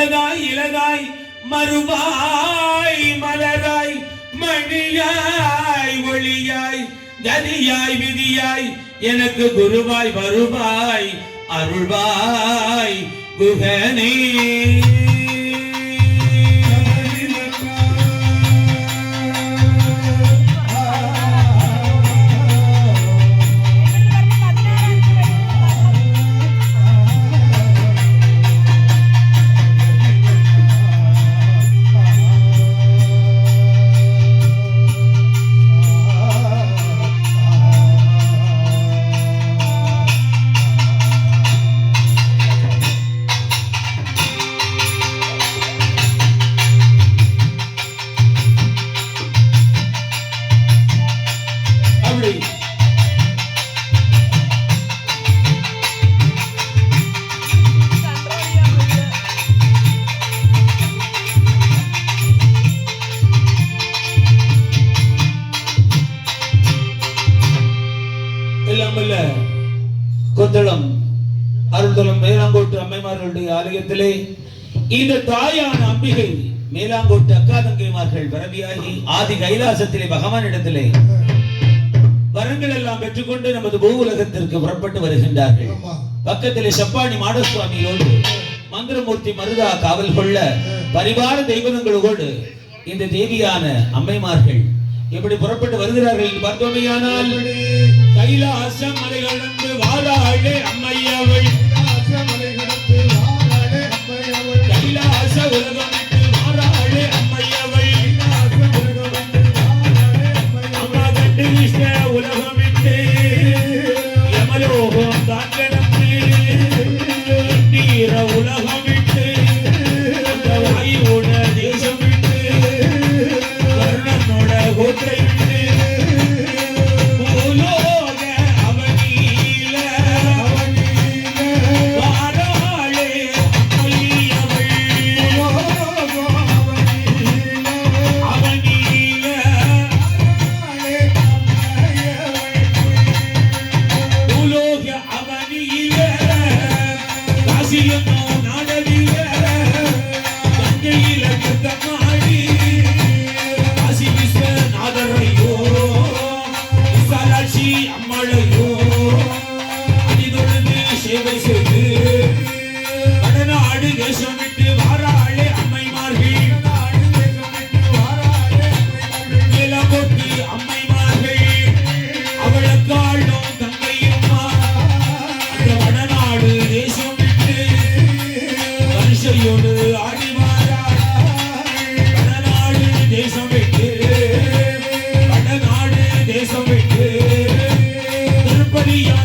அழகாய் இலகாய் மறுவாய் மலராய் மணியாய் ஒளியாய் கதியாய் விதியாய் எனக்கு குருவாய் வருவாய் அருள்வாய் குகனே. கொந்தளம் அருள்தலம் மேலாங்கோட்டு அம்மைமார்களுடைய ஆலயத்திலே இந்த தாயான அம்பிகை மேலாங்கோட்டு அக்கா தங்கைமார்கள் வரவியாகி ஆதி கைலாசத்திலே பகவானிடத்திலே வரங்கள் எல்லாம் பெற்றுக்கொண்டு நமது பூ உலகத்திற்கு புறப்பட்டு வருகின்றார்கள். பக்கத்திலே செப்பாணி மாடசுவாமியோடு மந்திரமூர்த்தி மருதா காவல் கொள்ள பரிவார தெய்வங்களோடு இந்த தேவியான அம்மைமார்கள் எப்படி புறப்பட்டு வருகிறார்கள் என்று பார்த்தோமையானால் கைலாச மலை கடந்து வாராளே அம்மையவள், கைலாச உலகம் விட்டு வாராளே அம்மையவள், அம்மா கண்டு விஷ்ண உலகம் விட்டு யமலோகம் தான் கடந்து நீர உலகம் விட்டு வாயுவோட தேசம் விட்டு கர்ணனோட கோட்டை விட்டு தேசம் விட்டு திருப்பதியா